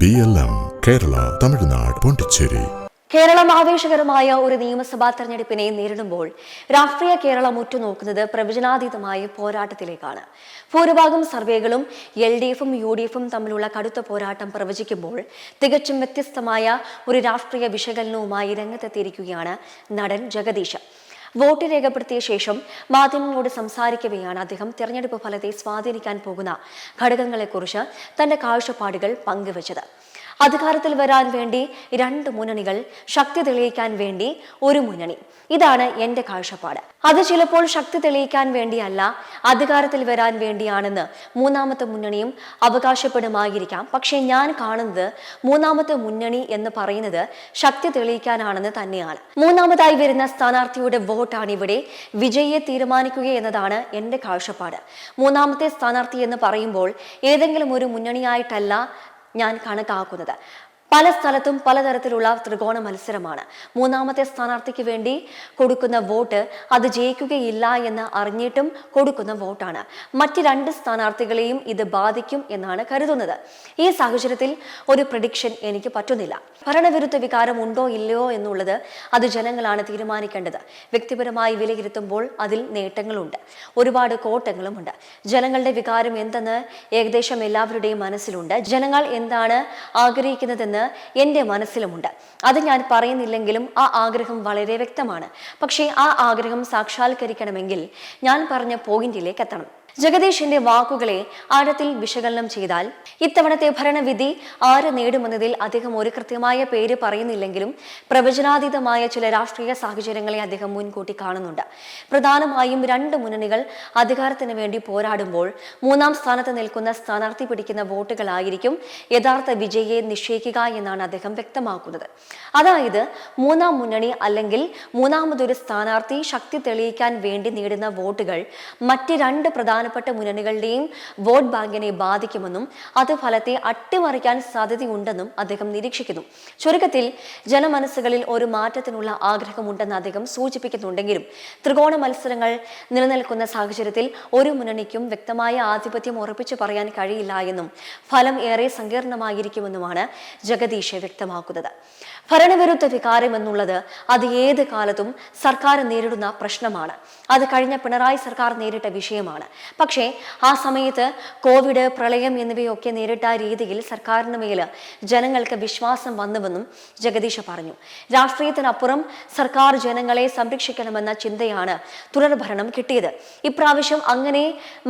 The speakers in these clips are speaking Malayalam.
BLM കേരള തമിഴ്നാട് പോണ്ടിച്ചേരി. കേരളം ആവേശകരമായ ഒരു നിയമസഭാ തെരഞ്ഞെടുപ്പിനെ നേരിടുമ്പോൾ രാഷ്ട്രീയ കേരളം ഉറ്റുനോക്കുന്നത് പ്രവചനാതീതമായ പോരാട്ടത്തിലേക്കാണ്. ഭൂരിഭാഗം സർവേകളും LDFും UDFും തമ്മിലുള്ള കടുത്ത പോരാട്ടം പ്രവചിക്കുമ്പോൾ തികച്ചും വ്യത്യസ്തമായ ഒരു രാഷ്ട്രീയ വിശകലനവുമായി രംഗത്തെത്തിയിരിക്കുകയാണ് നടൻ ജഗദീഷ്. വോട്ട് രേഖപ്പെടുത്തിയ ശേഷം മാധ്യമങ്ങളോട് സംസാരിക്കവെയാണ് അദ്ദേഹം തെരഞ്ഞെടുപ്പ് ഫലത്തെ സ്വാധീനിക്കാൻ പോകുന്ന ഘടകങ്ങളെക്കുറിച്ച് തന്റെ കാഴ്ചപ്പാടുകൾ പങ്കുവച്ചത്. അധികാരത്തിൽ വരാൻ വേണ്ടി രണ്ട് മുന്നണികൾ, ശക്തി തെളിയിക്കാൻ വേണ്ടി ഒരു മുന്നണി. ഇതാണ് എന്റെ കാഴ്ചപ്പാട്. അത് ചിലപ്പോൾ ശക്തി തെളിയിക്കാൻ വേണ്ടിയല്ല, അധികാരത്തിൽ വരാൻ വേണ്ടിയാണെന്ന് മൂന്നാമത്തെ മുന്നണിയും അവകാശപ്പെടുമായിരിക്കാം. പക്ഷെ ഞാൻ കാണുന്നത് മൂന്നാമത്തെ മുന്നണി എന്ന് പറയുന്നത് ശക്തി തെളിയിക്കാനാണെന്ന് തന്നെയാണ്. മൂന്നാമതായി വരുന്ന സ്ഥാനാർത്ഥിയുടെ വോട്ടാണ് ഇവിടെ വിജയിയെ തീരുമാനിക്കുക എന്നതാണ് എന്റെ കാഴ്ചപ്പാട്. മൂന്നാമത്തെ സ്ഥാനാർത്ഥി എന്ന് പറയുമ്പോൾ ഏതെങ്കിലും ഒരു മുന്നണിയായിട്ടല്ല ഞാൻ കണക്കാക്കുന്നത്. പല സ്ഥലത്തും പലതരത്തിലുള്ള ത്രികോണ മത്സരമാണ്. മൂന്നാമത്തെ സ്ഥാനാർത്ഥിക്ക് വേണ്ടി കൊടുക്കുന്ന വോട്ട് അത് ജയിക്കുകയില്ല എന്ന് അറിഞ്ഞിട്ടും കൊടുക്കുന്ന വോട്ടാണ്. മറ്റ് രണ്ട് സ്ഥാനാർത്ഥികളെയും ഇത് ബാധിക്കും എന്നാണ് കരുതുന്നത്. ഈ സാഹചര്യത്തിൽ ഒരു പ്രഡിക്ഷൻ എനിക്ക് പറ്റുന്നില്ല. ഭരണവിരുദ്ധ വികാരം ഉണ്ടോ ഇല്ലയോ എന്നുള്ളത് അത് ജനങ്ങളാണ് തീരുമാനിക്കേണ്ടത്. വ്യക്തിപരമായി വിലയിരുത്തുമ്പോൾ അതിൽ നേട്ടങ്ങളുണ്ട്, ഒരുപാട് കോട്ടങ്ങളുമുണ്ട്. ജനങ്ങളുടെ വികാരം എന്തെന്ന് ഏകദേശം എല്ലാവരുടെയും മനസ്സിലുണ്ട്. ജനങ്ങൾ എന്താണ് ആഗ്രഹിക്കുന്നതെന്ന് എന്റെ മനസ്സിലുമുണ്ട്. അത് ഞാൻ പറയുന്നില്ലെങ്കിലും ആ ആഗ്രഹം വളരെ വ്യക്തമാണ്. പക്ഷേ ആ ആഗ്രഹം സാക്ഷാത്കരിക്കണമെങ്കിൽ ഞാൻ പറഞ്ഞ പോയിന്റിലേക്ക് എത്തണം. ജഗദീഷിന്റെ വാക്കുകളെ ആഴത്തിൽ വിശകലനം ചെയ്താൽ ഇത്തവണത്തെ ഭരണവിധി ആര് നേടുമെന്നതിൽ അദ്ദേഹം ഒരു കൃത്യമായ പേര് പറയുന്നില്ലെങ്കിലും പ്രവചനാതീതമായ ചില രാഷ്ട്രീയ സാഹചര്യങ്ങളെ അദ്ദേഹം മുൻകൂട്ടി കാണുന്നുണ്ട്. പ്രധാനമായും രണ്ട് മുന്നണികൾ അധികാരത്തിന് വേണ്ടി പോരാടുമ്പോൾ മൂന്നാം സ്ഥാനത്ത് നിൽക്കുന്ന സ്ഥാനാർത്ഥി പിടിക്കുന്ന വോട്ടുകളായിരിക്കും യഥാർത്ഥ വിജയിയെ നിശ്ചയിക്കുക എന്നാണ് അദ്ദേഹം വ്യക്തമാക്കുന്നത്. അതായത് മൂന്നാം മുന്നണി അല്ലെങ്കിൽ മൂന്നാമതൊരു സ്ഥാനാർത്ഥി ശക്തി തെളിയിക്കാൻ വേണ്ടി നേടുന്ന വോട്ടുകൾ മറ്റ് രണ്ട് പ്രധാനപ്പെട്ട മുന്നണികളുടെയും വോട്ട് ബാങ്കിനെ ബാധിക്കുമെന്നും അത് ഫലത്തെ അട്ടിമറിക്കാൻ സാധ്യതയുണ്ടെന്നും അദ്ദേഹം നിരീക്ഷിക്കുന്നു. ചുരുക്കത്തിൽ ജനമനസ്സുകളിൽ ഒരു മാറ്റത്തിനുള്ള ആഗ്രഹമുണ്ടെന്ന് അദ്ദേഹം സൂചിപ്പിക്കുന്നുണ്ടെങ്കിലും ത്രികോണ മത്സരങ്ങൾ നിലനിൽക്കുന്ന സാഹചര്യത്തിൽ ഒരു മുന്നണിക്കും വ്യക്തമായ ആധിപത്യം ഉറപ്പിച്ചു പറയാൻ കഴിയില്ല എന്നും ഫലം ഏറെ സങ്കീർണമായിരിക്കുമെന്നുമാണ് ജഗദീഷ് വ്യക്തമാക്കുന്നത്. ഭരണവിരുദ്ധ വികാരം എന്നുള്ളത് അത് ഏത് കാലത്തും സർക്കാർ നേരിടുന്ന പ്രശ്നമാണ്. അത് കഴിഞ്ഞ പിണറായി സർക്കാർ നേരിട്ട വിഷയമാണ്. പക്ഷേ ആ സമയത്ത് കോവിഡ്, പ്രളയം എന്നിവയൊക്കെ നേരിട്ട രീതിയിൽ സർക്കാരിന് മേൽ ജനങ്ങൾക്ക് വിശ്വാസം വന്നുവെന്നും ജഗദീഷ് പറഞ്ഞു. രാഷ്ട്രീയത്തിനപ്പുറം സർക്കാർ ജനങ്ങളെ സംരക്ഷിക്കണമെന്ന ചിന്തയാണ് തുടർഭരണം കിട്ടിയത്. ഇപ്രാവശ്യം അങ്ങനെ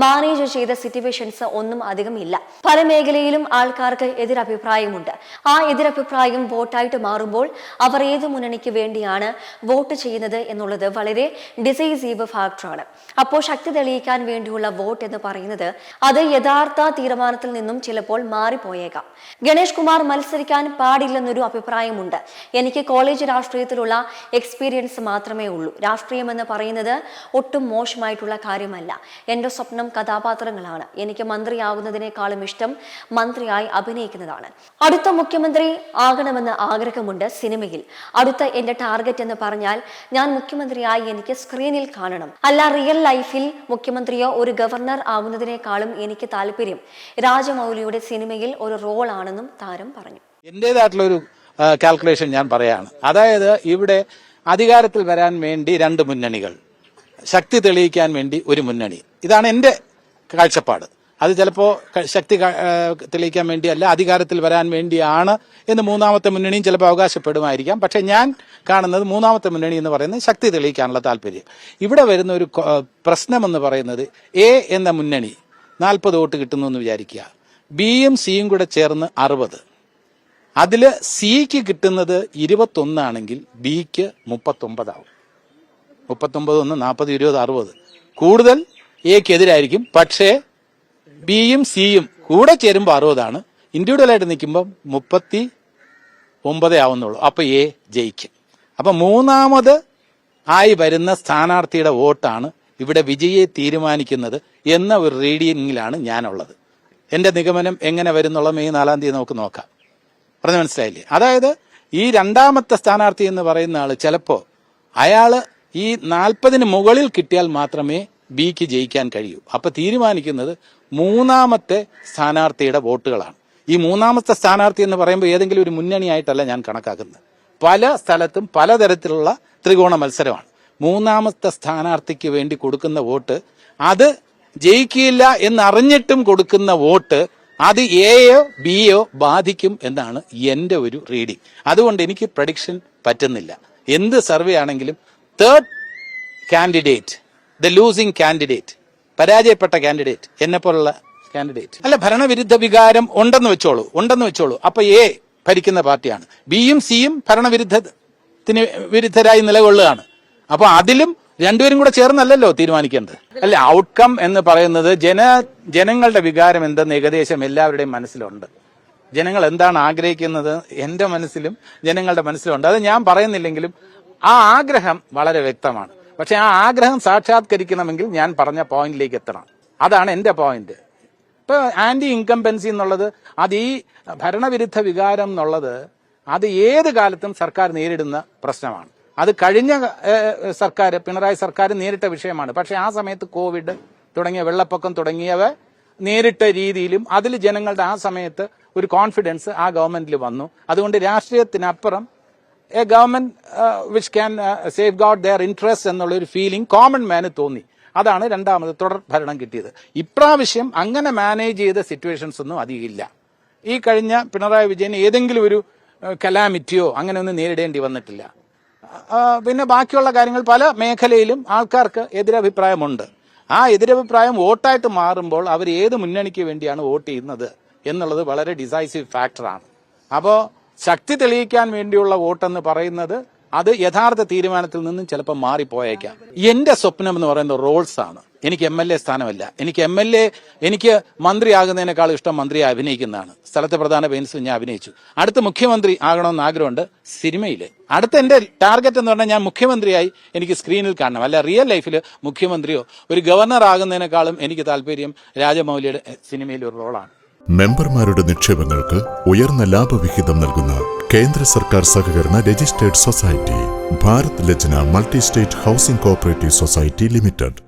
മാനേജ് ചെയ്ത സിറ്റുവേഷൻസ് ഒന്നും അധികം ഇല്ല. പല മേഖലയിലും ആൾക്കാർക്ക് എതിരഭിപ്രായമുണ്ട്. ആ എതിരഭിപ്രായം വോട്ടായിട്ട് മാറുമ്പോൾ അവർ ഏത് മുന്നണിക്ക് വേണ്ടിയാണ് വോട്ട് ചെയ്യുന്നത് എന്നുള്ളത് വളരെ ഡിസൈസീവ് ഫാക്ടറാണ്. അപ്പോൾ ശക്തി തെളിയിക്കാൻ വേണ്ടിയുള്ള വോട്ട് എന്ന് പറയുന്നത് അത് യഥാർത്ഥ തീരുമാനത്തിൽ നിന്നും ചിലപ്പോൾ മാറിപ്പോയേക്കാം. ഗണേഷ് കുമാർ മത്സരിക്കാൻ പാടില്ലെന്നൊരു അഭിപ്രായമുണ്ട്. എനിക്ക് കോളേജ് രാഷ്ട്രീയത്തിലുള്ള എക്സ്പീരിയൻസ് മാത്രമേ ഉള്ളൂ. രാഷ്ട്രീയം എന്ന് പറയുന്നത് ഒട്ടും മോശമായിട്ടുള്ള കാര്യമല്ല. എൻ്റെ സ്വപ്നം കഥാപാത്രങ്ങളാണ്. എനിക്ക് മന്ത്രിയാകുന്നതിനേക്കാളും ഇഷ്ടം മന്ത്രിയായി അഭിനയിക്കുന്നതാണ്. അടുത്ത മുഖ്യമന്ത്രി ആകണമെന്ന് ആഗ്രഹമുണ്ട് സിനിമയിൽ. അടുത്ത എൻ്റെ ടാർഗറ്റ് എന്ന് പറഞ്ഞാൽ ഞാൻ മുഖ്യമന്ത്രിയായി എനിക്ക് സ്ക്രീനിൽ കാണണം, അല്ല റിയൽ ലൈഫിൽ മുഖ്യമന്ത്രിയോ ഒരു ഗവർണർ ആകുന്നതിനേക്കാളും എനിക്ക് താല്പര്യം രാജമൗലിയുടെ സിനിമയിൽ ഒരു റോൾ ആണെന്നും താരം പറഞ്ഞു. എന്റേതായിട്ടുള്ളൊരു കാൽക്കുലേഷൻ ഞാൻ പറയാണ്. അതായത് ഇവിടെ അധികാരത്തിൽ വരാൻ വേണ്ടി രണ്ട് മുന്നണികൾ, ശക്തി തെളിയിക്കാൻ വേണ്ടി ഒരു മുന്നണി. ഇതാണ് എന്റെ കാഴ്ചപ്പാട്. അത് ചിലപ്പോ ശക്തി തെളിയിക്കാൻ വേണ്ടിയല്ല, അധികാരത്തിൽ വരാൻ വേണ്ടിയാണ് എന്ന് മൂന്നാമത്തെ മുന്നണിയും ചിലപ്പോൾ അവകാശപ്പെടുമായിരിക്കാം. പക്ഷെ ഞാൻ കാണുന്നത് മൂന്നാമത്തെ മുന്നണി എന്ന് പറയുന്നത് ശക്തി തെളിയിക്കാനുള്ള താല്പര്യം. ഇവിടെ വരുന്ന ഒരു പ്രശ്നമെന്ന് പറയുന്നത് എ എന്ന മുന്നണി 40 വോട്ട് കിട്ടുന്നു എന്ന് വിചാരിക്കുക. ബിയും സിയും കൂടെ ചേർന്ന് 60. അതില് സിക്ക് കിട്ടുന്നത് 21 ആണെങ്കിൽ ബിക്ക് 39 ആവും. 39 1 40 20 60. കൂടുതൽ എക്കെതിരായിരിക്കും. പക്ഷേ ബിയും സിയും കൂടെ ചേരുമ്പോൾ 60 ഇൻഡിവിജ്വലായിട്ട് നിൽക്കുമ്പോൾ 39 ആവുന്നുള്ളൂ. അപ്പൊ എ ജയിക്കും. അപ്പൊ മൂന്നാമത് ആയി വരുന്ന സ്ഥാനാർത്ഥിയുടെ വോട്ടാണ് ഇവിടെ വിജയിയെ തീരുമാനിക്കുന്നത് എന്ന ഒരു റീഡിങ്ങിലാണ് ഞാനുള്ളത്. എന്റെ നിഗമനം എങ്ങനെ വരുന്നുള്ള മെയ് 4-ാം തീയതി നമുക്ക് നോക്കാം. പറഞ്ഞു മനസ്സിലായില്ലേ? അതായത് ഈ രണ്ടാമത്തെ സ്ഥാനാർത്ഥി എന്ന് പറയുന്ന ആള് ചിലപ്പോ അയാള് ഈ 40 മുകളിൽ കിട്ടിയാൽ മാത്രമേ ബിക്ക് ജയിക്കാൻ കഴിയൂ. അപ്പൊ തീരുമാനിക്കുന്നത് മൂന്നാമത്തെ സ്ഥാനാർത്ഥിയുടെ വോട്ടുകളാണ്. ഈ മൂന്നാമത്തെ സ്ഥാനാർത്ഥി എന്ന് പറയുമ്പോൾ ഏതെങ്കിലും ഒരു മുന്നണിയായിട്ടല്ല ഞാൻ കണക്കാക്കുന്നത്. പല സ്ഥലത്തും പലതരത്തിലുള്ള ത്രികോണ മത്സരമാണ്. മൂന്നാമത്തെ സ്ഥാനാർത്ഥിക്ക് വേണ്ടി കൊടുക്കുന്ന വോട്ട്, അത് ജയിക്കില്ല എന്നറിഞ്ഞിട്ടും കൊടുക്കുന്ന വോട്ട്, അത് എയോ ബിയോ ബാധിക്കും എന്നാണ് എൻ്റെ ഒരു റീഡിംഗ്. അതുകൊണ്ട് എനിക്ക് പ്രഡിക്ഷൻ പറ്റുന്നില്ല. എന്ത് സർവേ ആണെങ്കിലും third candidate, the losing candidate, പരാജയപ്പെട്ട കാൻഡിഡേറ്റ്, എന്നെ പോലുള്ള കാൻഡിഡേറ്റ് അല്ല, ഭരണവിരുദ്ധ വികാരം ഉണ്ടെന്ന് വെച്ചോളൂ. അപ്പൊ എ ഭരിക്കുന്ന പാർട്ടിയാണ്, ബിയും സിയും ഭരണവിരുദ്ധത്തിന് വിരുദ്ധരായി നിലകൊള്ളുകയാണ്. അപ്പൊ അതിലും രണ്ടുപേരും കൂടെ ചേർന്നല്ലല്ലോ തീരുമാനിക്കേണ്ടത്. അല്ല, ഔട്ട്കം എന്ന് പറയുന്നത് ജനങ്ങളുടെ വികാരം എന്തെന്ന് ഏകദേശം എല്ലാവരുടെയും മനസ്സിലുണ്ട്. ജനങ്ങൾ എന്താണ് ആഗ്രഹിക്കുന്നത് എന്റെ മനസ്സിലും ജനങ്ങളുടെ മനസ്സിലുണ്ട്. അത് ഞാൻ പറയുന്നില്ലെങ്കിലും ആ ആഗ്രഹം വളരെ വ്യക്തമാണ്. പക്ഷെ ആ ആഗ്രഹം സാക്ഷാത്കരിക്കണമെങ്കിൽ ഞാൻ പറഞ്ഞ പോയിന്റിലേക്ക് എത്തണം. അതാണ് എന്റെ പോയിന്റ്. ഇപ്പൊ ആന്റി ഇൻകംബൻസി എന്നുള്ളത്, അത് ഈ ഭരണവിരുദ്ധ വികാരം എന്നുള്ളത്, അത് ഏത് കാലത്തും സർക്കാർ നേരിടുന്ന പ്രശ്നമാണ്. അത് കഴിഞ്ഞ സർക്കാർ, പിണറായി സർക്കാർ നേരിട്ട വിഷയമാണ്. പക്ഷെ ആ സമയത്ത് കോവിഡ് തുടങ്ങിയ വെള്ളപ്പൊക്കം തുടങ്ങിയവ നേരിട്ട രീതിയിലും അതിൽ ജനങ്ങളുടെ ആ സമയത്ത് ഒരു കോൺഫിഡൻസ് ആ ഗവൺമെന്റിൽ വന്നു. അതുകൊണ്ട് രാഷ്ട്രീയത്തിനപ്പുറം a government which can safeguard their interest എന്നുള്ള ഒരു ഫീലിംഗ് കോമൺ മാന് തോന്നി. അതാണ് രണ്ടാമത് തുടർ ഭരണം കിട്ടിയത്. ഇപ്രാവശ്യം അങ്ങനെ മാനേജ് ചെയ്ത സിറ്റുവേഷൻസ് ഒന്നും അധികമില്ല. ഈ കഴിഞ്ഞ പിണറായി വിജയൻ ഏതെങ്കിലും ഒരു കലാമിറ്റിയോ അങ്ങനെ ഒന്നും നേരിടേണ്ടി വന്നിട്ടില്ല. പിന്നെ ബാക്കിയുള്ള കാര്യങ്ങൾ പല മേഖലയിലും ആൾക്കാർക്ക് എതിരഭിപ്രായമുണ്ട്. ആ എതിരഭിപ്രായം വോട്ടായിട്ട് മാറുമ്പോൾ അവർ ഏത് മുന്നണിക്ക് വേണ്ടിയാണ് വോട്ട് ചെയ്യുന്നത് എന്നുള്ളത് വളരെ ഡിസൈസീവ് ഫാക്ടറാണ്. അപ്പോൾ ശക്തി തെളിയിക്കാൻ വേണ്ടിയുള്ള വോട്ടെന്ന് പറയുന്നത് അത് യഥാർത്ഥ തീരുമാനത്തിൽ നിന്നും ചിലപ്പോൾ മാറിപ്പോയേക്കാം. എന്റെ സ്വപ്നം എന്ന് പറയുന്നത് റോൾസ് ആണ്. എനിക്ക് MLA സ്ഥാനമല്ല. എനിക്ക് മന്ത്രിയാകുന്നതിനേക്കാളും ഇഷ്ടം മന്ത്രിയെ അഭിനയിക്കുന്നതാണ്. സ്ഥലത്തെ പ്രധാന പെയിൻസിൽ ഞാൻ അഭിനയിച്ചു. അടുത്ത മുഖ്യമന്ത്രി ആകണമെന്ന് ആഗ്രഹമുണ്ട് സിനിമയിൽ. അടുത്ത എന്റെ ടാർഗറ്റ് എന്ന് പറഞ്ഞാൽ ഞാൻ മുഖ്യമന്ത്രിയായി എനിക്ക് സ്ക്രീനിൽ കാണണം. അല്ല റിയൽ ലൈഫിൽ മുഖ്യമന്ത്രിയോ ഒരു ഗവർണർ ആകുന്നതിനേക്കാളും എനിക്ക് താല്പര്യം രാജമൗലിയുടെ സിനിമയിൽ ഒരു റോളാണ്. മെമ്പർമാരുടെ നിക്ഷേപങ്ങൾക്ക് ഉയർന്ന ലാഭവിഹിതം നൽകുന്ന കേന്ദ്ര സർക്കാർ സഹകരണ registered society Bharat Lajna multi state housing cooperative society limited.